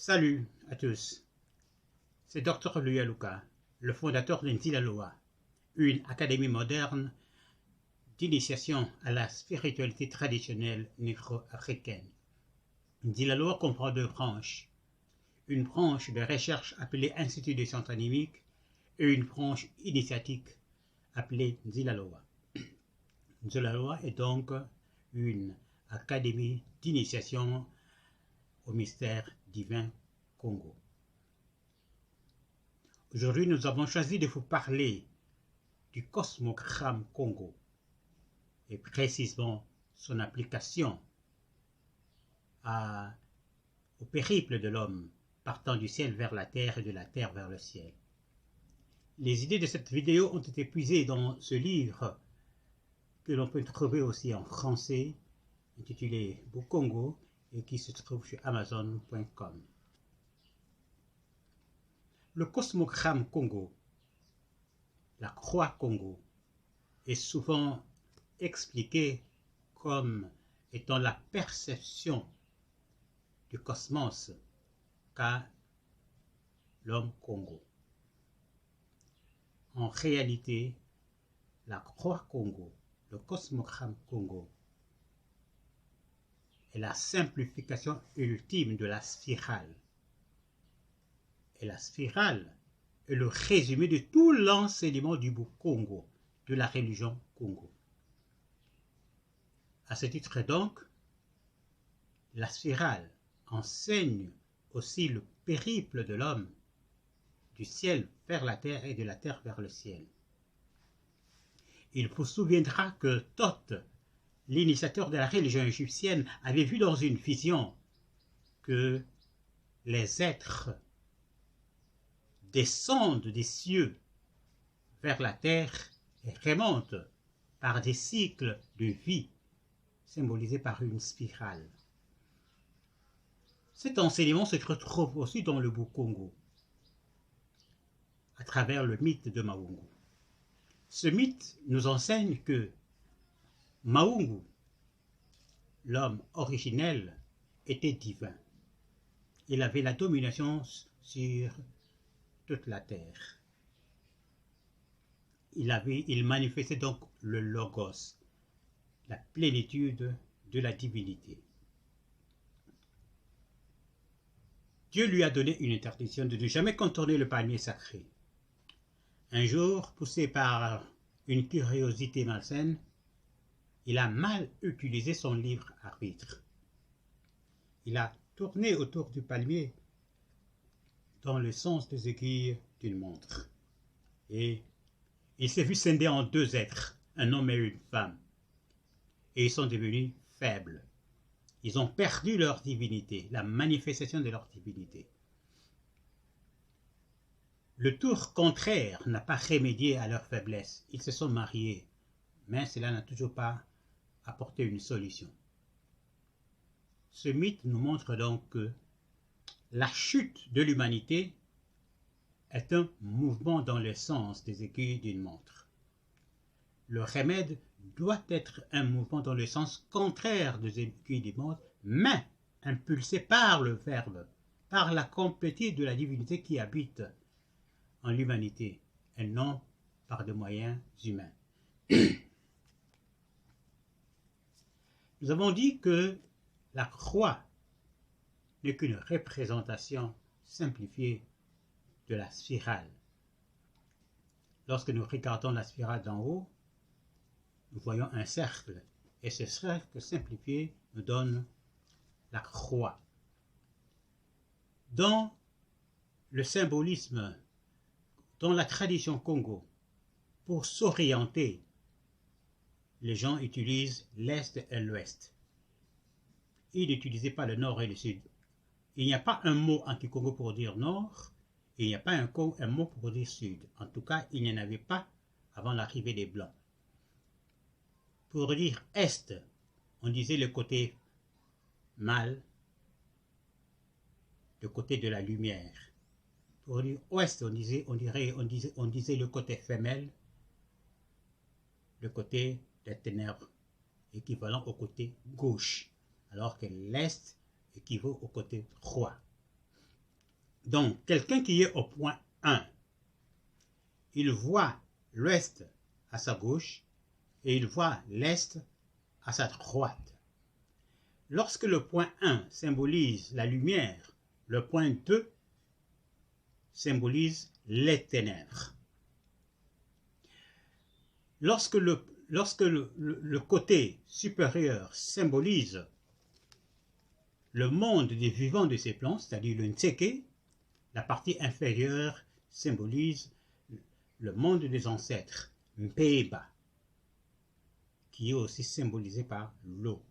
Salut à tous, c'est Dr Luyaluka, le fondateur d'Nzilaloa, une académie moderne d'initiation à la spiritualité traditionnelle négro-africaine. Nzilaloa comprend deux branches, une branche de recherche appelée Institut des sciences animiques et une branche initiatique appelée Nzilaloa. Nzilaloa est donc une académie d'initiation au mystère divin Congo. Aujourd'hui, nous avons choisi de vous parler du cosmogramme Congo et précisément son application au périple de l'homme partant du ciel vers la terre et de la terre vers le ciel. Les idées de cette vidéo ont été puisées dans ce livre que l'on peut trouver aussi en français intitulé Bukongo et qui se trouve sur Amazon.com. Le cosmogramme Congo, la croix Congo, est souvent expliqué comme étant la perception du cosmos qu'a l'homme Congo. En réalité, la croix Congo, le cosmogramme Congo, est la simplification ultime de la spirale. Et la spirale est le résumé de tout l'enseignement du Bukongo, de la religion Congo. À ce titre donc, la spirale enseigne aussi le périple de l'homme du ciel vers la terre et de la terre vers le ciel. Il vous souviendra que Thoth, l'initiateur de la religion égyptienne, avait vu dans une vision que les êtres descendent des cieux vers la terre et remontent par des cycles de vie symbolisés par une spirale. Cet enseignement se retrouve aussi dans le Bukongo, à travers le mythe de Maungu. Ce mythe nous enseigne que Maungu, l'homme originel, était divin. Il avait la domination sur toute la terre. Il manifestait donc le logos, la plénitude de la divinité. Dieu lui a donné une interdiction de ne jamais contourner le palmier sacré. Un jour, poussé par une curiosité malsaine, il a mal utilisé son libre arbitre. Il a tourné autour du palmier dans le sens des aiguilles d'une montre. Et il s'est vu scindé en deux êtres, un homme et une femme. Et ils sont devenus faibles. Ils ont perdu leur divinité, la manifestation de leur divinité. Le tour contraire n'a pas remédié à leur faiblesse. Ils se sont mariés, mais cela n'a toujours pas apporté une solution. Ce mythe nous montre donc que la chute de l'humanité est un mouvement dans le sens des aiguilles d'une montre. Le remède doit être un mouvement dans le sens contraire des aiguilles d'une montre, mais impulsé par le Verbe, par la complétude de la divinité qui habite en l'humanité, et non par des moyens humains. Nous avons dit que la croix n'est qu'une représentation simplifiée de la spirale. Lorsque nous regardons la spirale d'en haut, nous voyons un cercle, et ce cercle simplifié nous donne la croix. Dans le symbolisme, dans la tradition Congo, pour s'orienter, les gens utilisent l'Est et l'Ouest. Ils n'utilisaient pas le Nord et le Sud. Il n'y a pas un mot en Kikongo pour dire Nord, et il n'y a pas un mot pour dire Sud. En tout cas, il n'y en avait pas avant l'arrivée des Blancs. Pour dire Est, on disait le côté mâle, le côté de la lumière. Pour dire Ouest, on disait le côté femelle, le côté des ténèbres, équivalent au côté gauche, alors que l'Est équivaut au côté droit. Donc, quelqu'un qui est au point 1, il voit l'ouest à sa gauche et il voit l'est à sa droite. Lorsque le point 1 symbolise la lumière, le point 2 symbolise les ténèbres. Lorsque le côté supérieur symbolise le monde des vivants de ces plans, c'est-à-dire le Ntseke, la partie inférieure symbolise le monde des ancêtres, Mpeba, qui est aussi symbolisé par l'eau.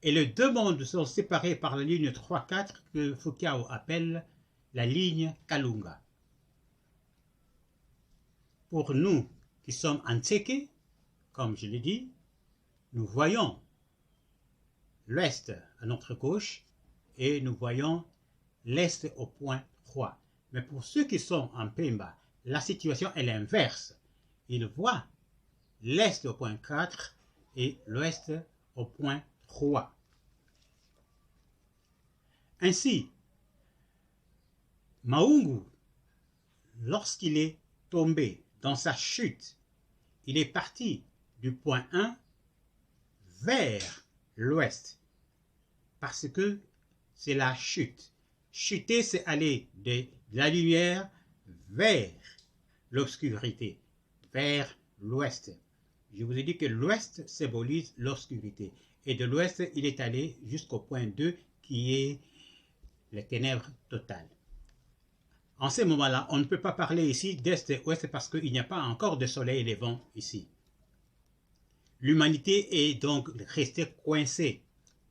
Et les deux mondes sont séparés par la ligne 3-4 que Foucault appelle la ligne Kalunga. Pour nous qui sommes en Ntseke, comme je l'ai dit, nous voyons l'ouest à notre gauche et nous voyons l'est au point 3. Mais pour ceux qui sont en Pemba, la situation est l'inverse. Ils voient l'est au point 4 et l'ouest au point 3. Ainsi, Maungu, lorsqu'il est tombé dans sa chute, il est parti du point 1 vers l'ouest, parce que c'est la chute. Chuter, c'est aller de la lumière vers l'obscurité, vers l'ouest. Je vous ai dit que l'ouest symbolise l'obscurité. Et de l'ouest, il est allé jusqu'au point 2, qui est les ténèbres totales. En ce moment-là, on ne peut pas parler ici d'est et ouest parce qu'il n'y a pas encore de soleil levant ici. L'humanité est donc restée coincée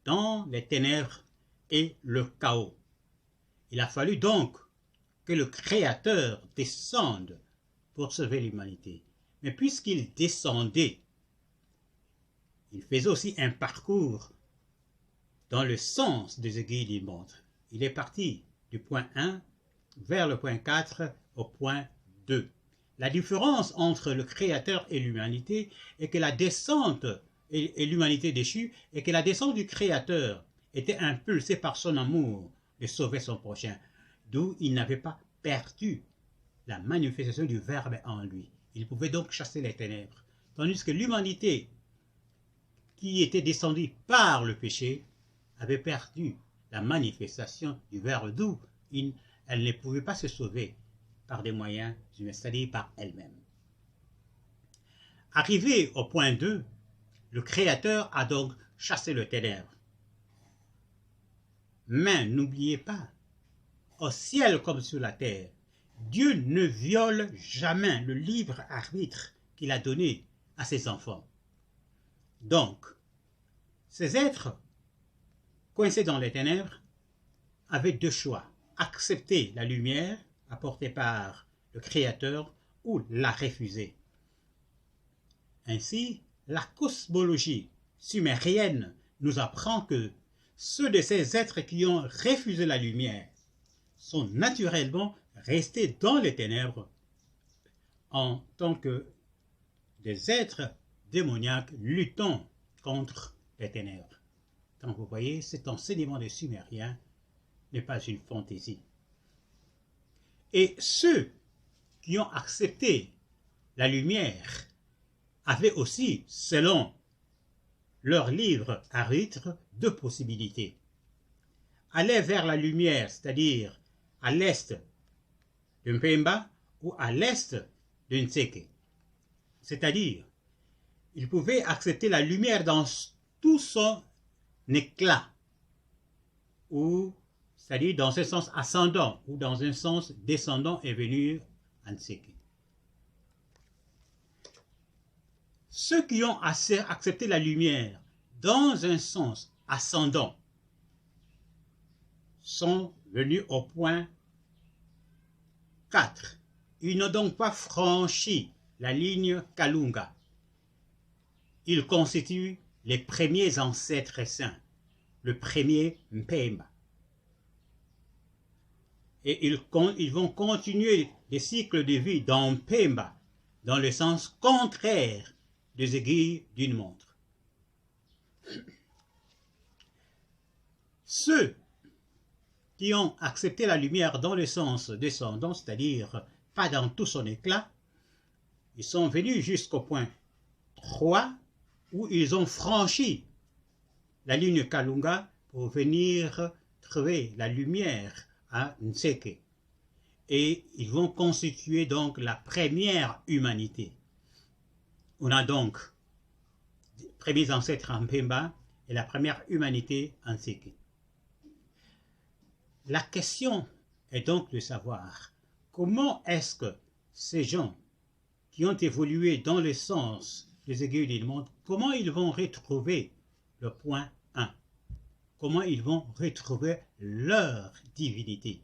dans les ténèbres et le chaos. Il a fallu donc que le Créateur descende pour sauver l'humanité. Mais puisqu'il descendait, il faisait aussi un parcours dans le sens des aiguilles d'une montre. Il est parti du point 1 vers le point 4 au point 2. La différence entre le Créateur et l'humanité est que la descente et l'humanité déchue est que la descente du Créateur était impulsée par son amour de sauver son prochain, d'où il n'avait pas perdu la manifestation du Verbe en lui. Il pouvait donc chasser les ténèbres. Tandis que l'humanité, qui était descendue par le péché, avait perdu la manifestation du Verbe, d'où elle ne pouvait pas se sauver par des moyens humains, c'est-à-dire par elle-même. Arrivé au point 2, le Créateur a donc chassé le ténèbre. Mais n'oubliez pas, au ciel comme sur la terre, Dieu ne viole jamais le libre arbitre qu'il a donné à ses enfants. Donc, ces êtres coincés dans les ténèbres avaient deux choix: accepter la lumière apportée par le Créateur ou la refuser. Ainsi, la cosmologie sumérienne nous apprend que ceux de ces êtres qui ont refusé la lumière sont naturellement restés dans les ténèbres en tant que des êtres démoniaques luttant contre les ténèbres. Donc vous voyez, cet enseignement des Sumériens n'est pas une fantaisie. Et ceux qui ont accepté la lumière avaient aussi, selon leur livre arbitre, deux possibilités. Aller vers la lumière, c'est-à-dire à l'est de Mpemba ou à l'est de Ntseke. C'est-à-dire, ils pouvaient accepter la lumière dans tout son éclat, ou c'est-à-dire dans un sens ascendant ou dans un sens descendant et venir à Ntseke. Ceux qui ont accepté la lumière dans un sens ascendant sont venus au point 4. Ils n'ont donc pas franchi la ligne Kalunga. Ils constituent les premiers ancêtres saints, le premier Mpemba. Et ils vont continuer les cycles de vie dans Mpemba, dans le sens contraire des aiguilles d'une montre. Ceux qui ont accepté la lumière dans le sens descendant, c'est-à-dire pas dans tout son éclat, ils sont venus jusqu'au point 3 où ils ont franchi la ligne Kalunga pour venir trouver la lumière à Nseke. Et ils vont constituer donc la première humanité. On a donc les premiers ancêtres en Pemba et la première humanité en Nseke. La question est donc de savoir comment est-ce que ces gens qui ont évolué dans le sens des aiguilles du monde, comment ils vont retrouver le point 1? Comment ils vont retrouver leur divinité?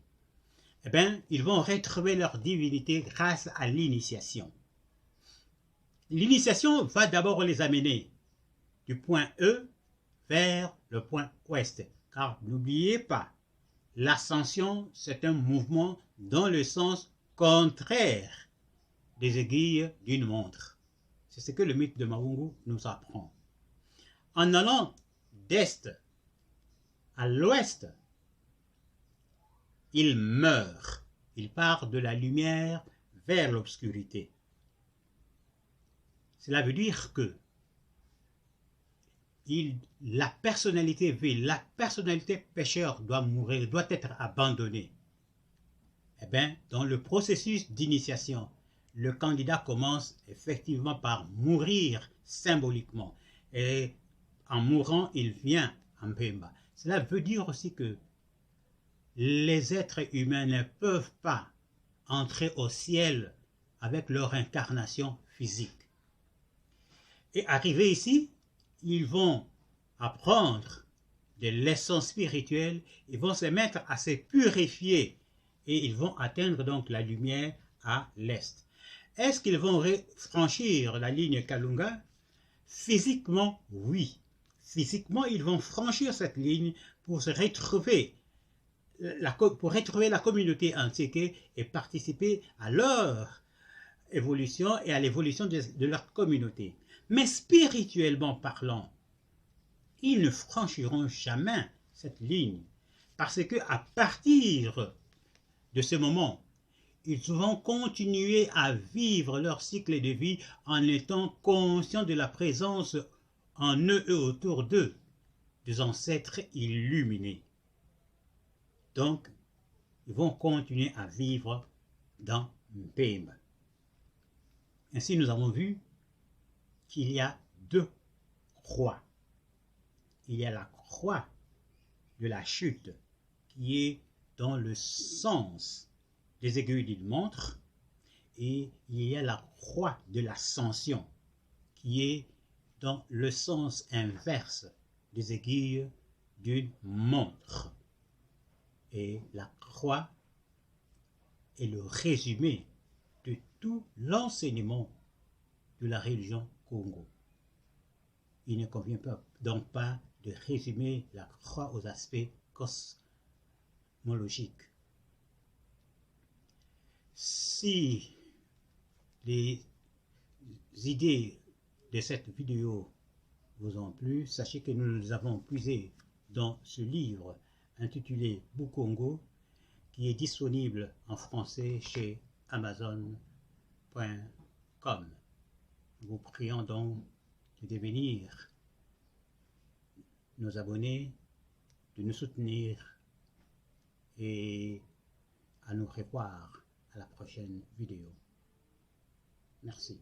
Eh bien, ils vont retrouver leur divinité grâce à l'initiation. L'initiation va d'abord les amener du point E vers le point ouest. Car n'oubliez pas, l'ascension, c'est un mouvement dans le sens contraire des aiguilles d'une montre. C'est ce que le mythe de Mahungu nous apprend. En allant d'est à l'ouest, il meurt. Il part de la lumière vers l'obscurité. Cela veut dire que la personnalité vile, la personnalité pécheur doit mourir, doit être abandonnée. Eh bien, dans le processus d'initiation, le candidat commence effectivement par mourir symboliquement. Et en mourant, il vient en Pemba. Cela veut dire aussi que les êtres humains ne peuvent pas entrer au ciel avec leur incarnation physique. Et arrivés ici, ils vont apprendre de leçons spirituelles, ils vont se mettre à se purifier et ils vont atteindre donc la lumière à l'est. Est-ce qu'ils vont franchir la ligne Kalunga? Physiquement, oui. Physiquement, ils vont franchir cette ligne pour se retrouver, pour retrouver la communauté Nseke et participer à leur évolution et à l'évolution de leur communauté. Mais spirituellement parlant, ils ne franchiront jamais cette ligne parce que à partir de ce moment, ils vont continuer à vivre leur cycle de vie en étant conscients de la présence en eux et autour d'eux des ancêtres illuminés. Donc, ils vont continuer à vivre dans Mpemba. Ainsi, nous avons vu qu'il y a deux croix. Il y a la croix de la chute qui est dans le sens des aiguilles d'une montre et il y a la croix de l'ascension qui est dans le sens inverse des aiguilles d'une montre. Et la croix est le résumé de tout l'enseignement de la religion Congo. Il ne convient donc pas de résumer la croix aux aspects cosmologiques. Si les idées de cette vidéo vous ont plu, sachez que nous les avons puisées dans ce livre intitulé Bukongo qui est disponible en français chez Amazon.com. Nous vous prions donc de devenir nos abonnés, de nous soutenir et à nous revoir à la prochaine vidéo. Merci.